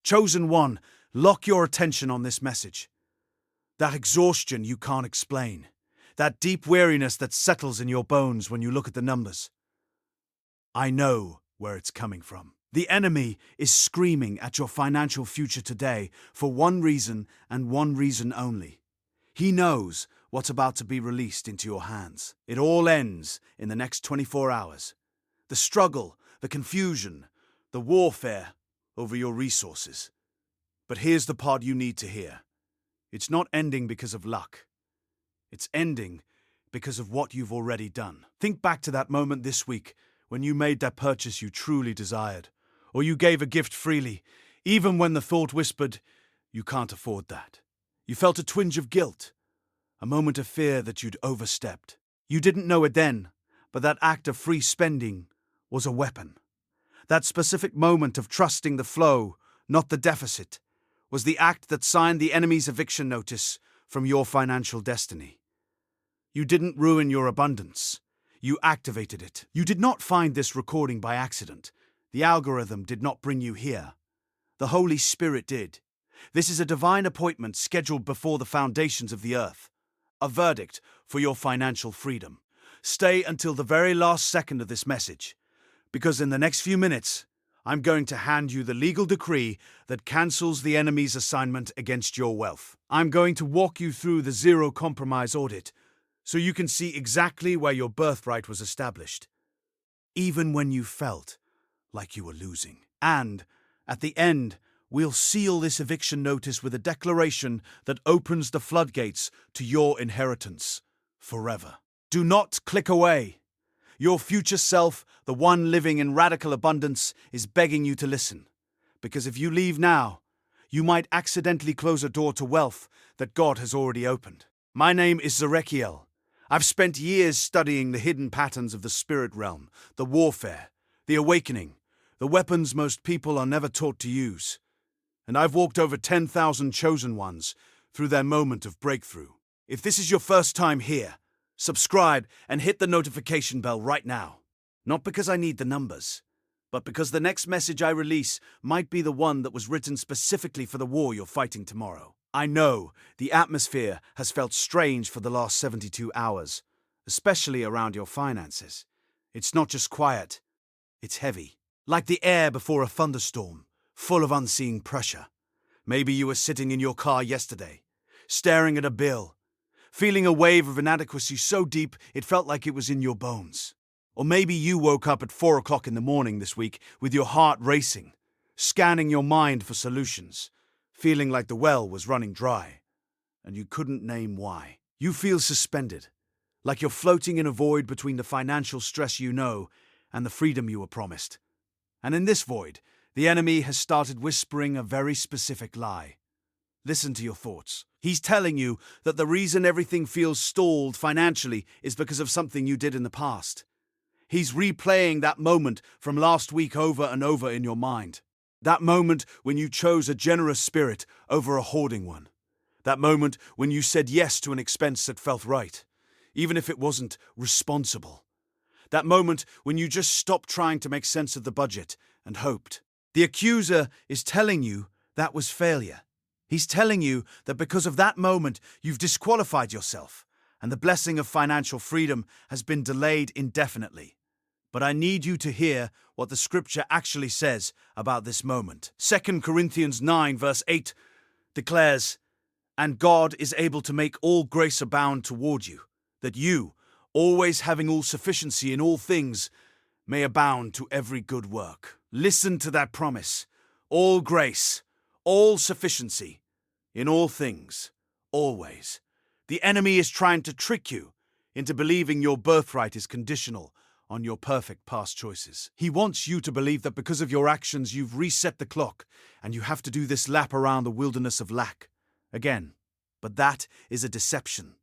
Chosen one, lock your attention on this message. That exhaustion you can't explain. That deep weariness that settles in your bones when you look at the numbers. I know where it's coming from. The enemy is screaming at your financial future today for one reason and one reason only. He knows what's about to be released into your hands. It all ends in the next 24 hours. The struggle, the confusion, the warfare over your resources. But here's the part you need to hear. It's not ending because of luck. It's ending because of what you've already done. Think back to that moment this week when you made that purchase you truly desired, or you gave a gift freely, even when the thought whispered, you can't afford that. You felt a twinge of guilt, a moment of fear that you'd overstepped. You didn't know it then, but that act of free spending was a weapon. That specific moment of trusting the flow, not the deficit, was the act that signed the enemy's eviction notice from your financial destiny. You didn't ruin your abundance. You activated it. You did not find this recording by accident. The algorithm did not bring you here. The Holy Spirit did. This is a divine appointment scheduled before the foundations of the earth. A verdict for your financial freedom. Stay until the very last second of this message, because in the next few minutes, I'm going to hand you the legal decree that cancels the enemy's assignment against your wealth. I'm going to walk you through the zero compromise audit so you can see exactly where your birthright was established, even when you felt like you were losing. And at the end, we'll seal this eviction notice with a declaration that opens the floodgates to your inheritance forever. Do not click away. Your future self, the one living in radical abundance, is begging you to listen. Because if you leave now, you might accidentally close a door to wealth that God has already opened. My name is Zerekiel. I've spent years studying the hidden patterns of the spirit realm, the warfare, the awakening, the weapons most people are never taught to use. And I've walked over 10,000 chosen ones through their moment of breakthrough. If this is your first time here, subscribe and hit the notification bell right now. Not because I need the numbers, but because the next message I release might be the one that was written specifically for the war you're fighting tomorrow. I know the atmosphere has felt strange for the last 72 hours, especially around your finances. It's not just quiet, it's heavy. Like the air before a thunderstorm, full of unseen pressure. Maybe you were sitting in your car yesterday, staring at a bill, feeling a wave of inadequacy so deep it felt like it was in your bones. Or maybe you woke up at 4 o'clock in the morning this week with your heart racing, scanning your mind for solutions, feeling like the well was running dry, and you couldn't name why. You feel suspended, like you're floating in a void between the financial stress you know and the freedom you were promised. And in this void, the enemy has started whispering a very specific lie. Listen to your thoughts. He's telling you that the reason everything feels stalled financially is because of something you did in the past. He's replaying that moment from last week over and over in your mind. That moment when you chose a generous spirit over a hoarding one. That moment when you said yes to an expense that felt right, even if it wasn't responsible. That moment when you just stopped trying to make sense of the budget and hoped. The accuser is telling you that was failure. He's telling you that because of that moment, you've disqualified yourself, and the blessing of financial freedom has been delayed indefinitely. But I need you to hear what the scripture actually says about this moment. 2 Corinthians 9 verse 8 declares, "And God is able to make all grace abound toward you, that you, always having all sufficiency in all things, may abound to every good work." Listen to that promise. All grace, all sufficiency, in all things, always. The enemy is trying to trick you into believing your birthright is conditional on your perfect past choices. He wants you to believe that because of your actions you've reset the clock and you have to do this lap around the wilderness of lack again. But that is a deception.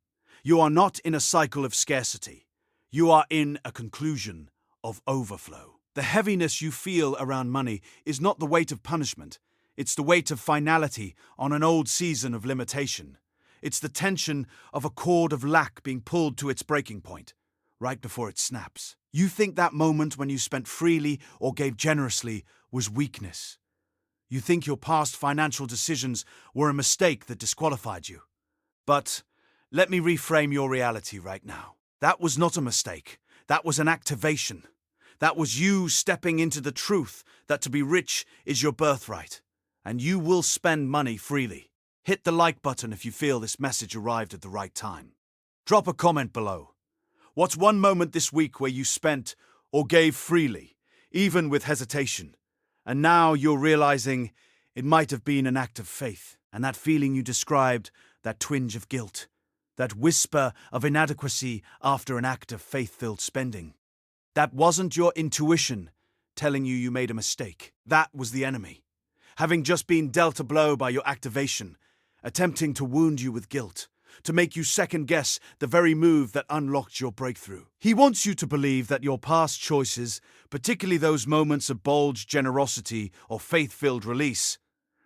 You are not in a cycle of scarcity. You are in a conclusion of overflow. The heaviness you feel around money is not the weight of punishment. It's the weight of finality on an old season of limitation. It's the tension of a cord of lack being pulled to its breaking point, right before it snaps. You think that moment when you spent freely or gave generously was weakness. You think your past financial decisions were a mistake that disqualified you. But let me reframe your reality right now. That was not a mistake. That was an activation. That was you stepping into the truth that to be rich is your birthright, and you will spend money freely. Hit the like button if you feel this message arrived at the right time. Drop a comment below. What's one moment this week where you spent or gave freely, even with hesitation, and now you're realizing it might have been an act of faith, and that feeling you described, that twinge of guilt, that whisper of inadequacy after an act of faith-filled spending. That wasn't your intuition telling you made a mistake. That was the enemy, having just been dealt a blow by your activation, attempting to wound you with guilt, to make you second-guess the very move that unlocked your breakthrough. He wants you to believe that your past choices, particularly those moments of bold generosity or faith-filled release,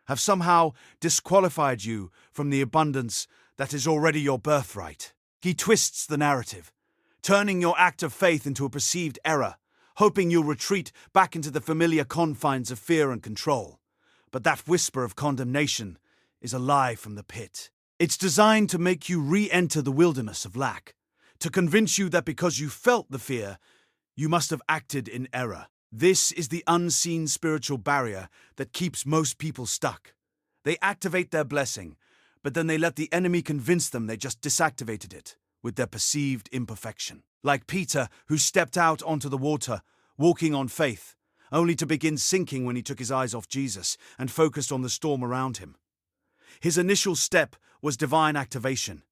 have somehow disqualified you from the abundance that is already your birthright. He twists the narrative, turning your act of faith into a perceived error, hoping you'll retreat back into the familiar confines of fear and control. But that whisper of condemnation is a lie from the pit. It's designed to make you re-enter the wilderness of lack, to convince you that because you felt the fear, you must have acted in error. This is the unseen spiritual barrier that keeps most people stuck. They activate their blessing, but then they let the enemy convince them they just disactivated it with their perceived imperfection. Like Peter, who stepped out onto the water, walking on faith, only to begin sinking when he took his eyes off Jesus and focused on the storm around him. His initial step was divine activation,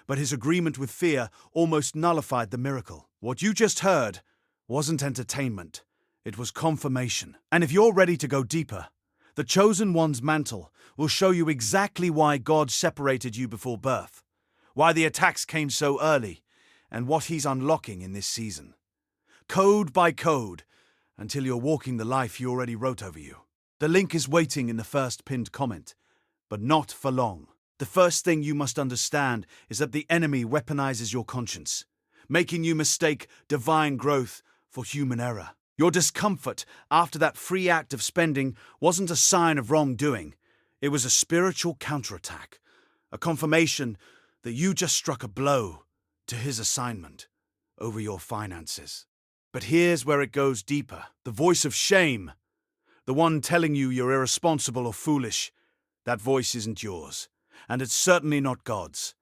but his agreement with fear almost nullified the miracle. What you just heard wasn't entertainment, it was confirmation. And if you're ready to go deeper, the Chosen One's mantle will show you exactly why God separated you before birth, why the attacks came so early, and what He's unlocking in this season. Code by code, until you're walking the life He already wrote over you. The link is waiting in the first pinned comment, but not for long. The first thing you must understand is that the enemy weaponizes your conscience, making you mistake divine growth for human error. Your discomfort after that free act of spending wasn't a sign of wrongdoing. It was a spiritual counterattack, a confirmation that you just struck a blow to his assignment over your finances. But here's where it goes deeper. The voice of shame, the one telling you you're irresponsible or foolish, that voice isn't yours, and it's certainly not God's.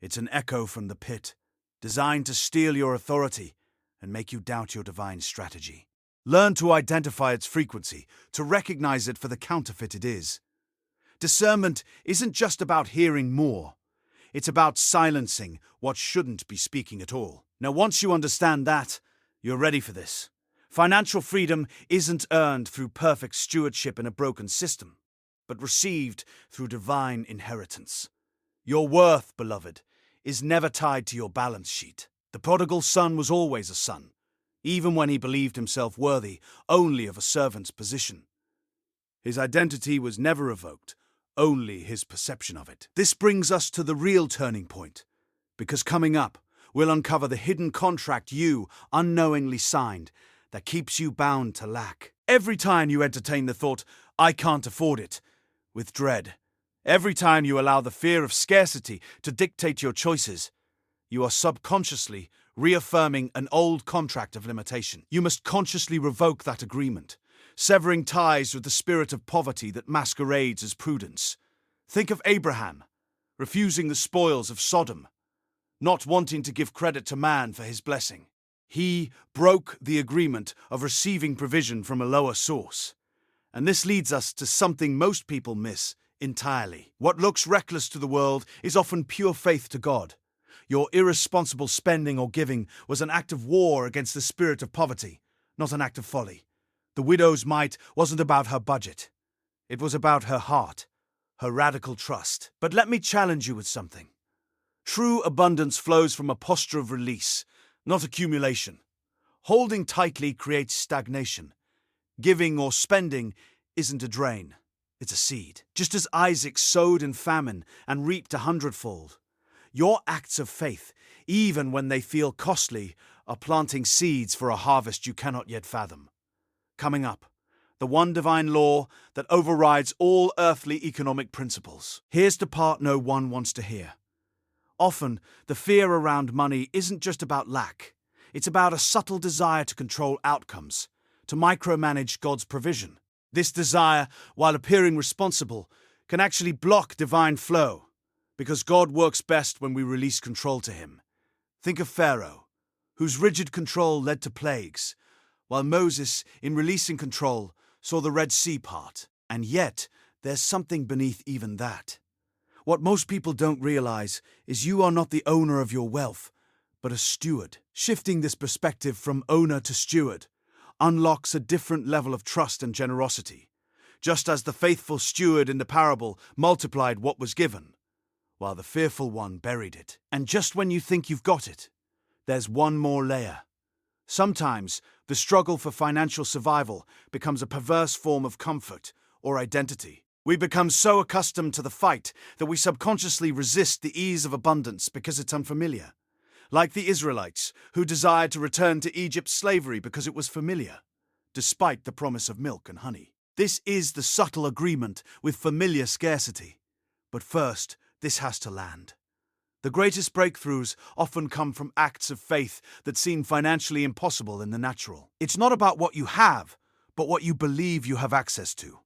It's an echo from the pit, designed to steal your authority and make you doubt your divine strategy. Learn to identify its frequency, to recognize it for the counterfeit it is. Discernment isn't just about hearing more. It's about silencing what shouldn't be speaking at all. Now, once you understand that, you're ready for this. Financial freedom isn't earned through perfect stewardship in a broken system, but received through divine inheritance. Your worth, beloved, is never tied to your balance sheet. The prodigal son was always a son, even when he believed himself worthy only of a servant's position. His identity was never revoked, only his perception of it. This brings us to the real turning point, because coming up, we'll uncover the hidden contract you unknowingly signed that keeps you bound to lack. Every time you entertain the thought, "I can't afford it," with dread, every time you allow the fear of scarcity to dictate your choices, you are subconsciously reaffirming an old contract of limitation. You must consciously revoke that agreement, severing ties with the spirit of poverty that masquerades as prudence. Think of Abraham, refusing the spoils of Sodom, not wanting to give credit to man for his blessing. He broke the agreement of receiving provision from a lower source. And this leads us to something most people miss entirely. What looks reckless to the world is often pure faith to God. Your irresponsible spending or giving was an act of war against the spirit of poverty, not an act of folly. The widow's mite wasn't about her budget. It was about her heart, her radical trust. But let me challenge you with something. True abundance flows from a posture of release, not accumulation. Holding tightly creates stagnation. Giving or spending isn't a drain, it's a seed. Just as Isaac sowed in famine and reaped 100-fold, your acts of faith, even when they feel costly, are planting seeds for a harvest you cannot yet fathom. Coming up, the one divine law that overrides all earthly economic principles. Here's the part no one wants to hear. Often, the fear around money isn't just about lack. It's about a subtle desire to control outcomes, to micromanage God's provision. This desire, while appearing responsible, can actually block divine flow, because God works best when we release control to Him. Think of Pharaoh, whose rigid control led to plagues, while Moses, in releasing control, saw the Red Sea part. And yet, there's something beneath even that. What most people don't realize is you are not the owner of your wealth, but a steward. Shifting this perspective from owner to steward unlocks a different level of trust and generosity, just as the faithful steward in the parable multiplied what was given, while the fearful one buried it. And just when you think you've got it, there's one more layer. Sometimes, the struggle for financial survival becomes a perverse form of comfort or identity. We become so accustomed to the fight that we subconsciously resist the ease of abundance because it's unfamiliar. Like the Israelites, who desired to return to Egypt's slavery because it was familiar, despite the promise of milk and honey. This is the subtle agreement with familiar scarcity. But first, this has to land. The greatest breakthroughs often come from acts of faith that seem financially impossible in the natural. It's not about what you have, but what you believe you have access to.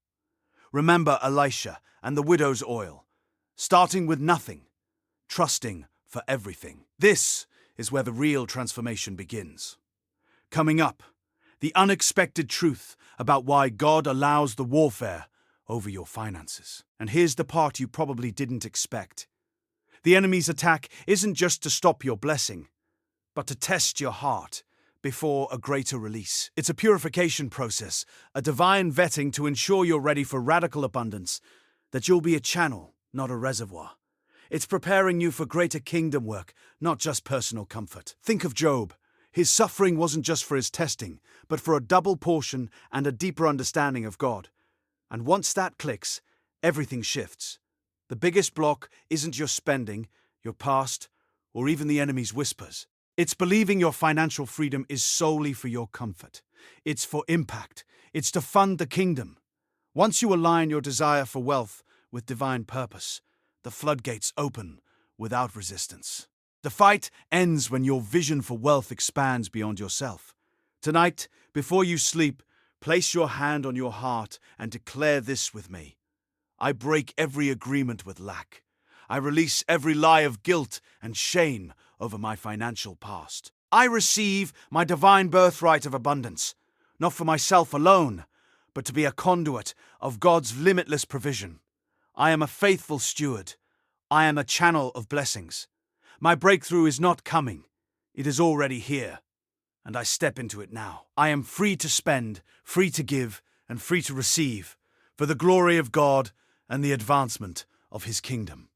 Remember Elisha and the widow's oil, starting with nothing, trusting for everything. This is where the real transformation begins. Coming up, the unexpected truth about why God allows the warfare over your finances. And here's the part you probably didn't expect. The enemy's attack isn't just to stop your blessing, but to test your heart before a greater release. It's a purification process, a divine vetting to ensure you're ready for radical abundance, that you'll be a channel, not a reservoir. It's preparing you for greater kingdom work, not just personal comfort. Think of Job. His suffering wasn't just for his testing, but for a double portion and a deeper understanding of God. And once that clicks, everything shifts. The biggest block isn't your spending, your past, or even the enemy's whispers. It's believing your financial freedom is solely for your comfort. It's for impact. It's to fund the kingdom. Once you align your desire for wealth with divine purpose, the floodgates open without resistance. The fight ends when your vision for wealth expands beyond yourself. Tonight, before you sleep, place your hand on your heart and declare this with me. I break every agreement with lack. I release every lie of guilt and shame over my financial past. I receive my divine birthright of abundance, not for myself alone, but to be a conduit of God's limitless provision. I am a faithful steward. I am a channel of blessings. My breakthrough is not coming. It is already here, and I step into it now. I am free to spend, free to give, and free to receive, for the glory of God and the advancement of His kingdom.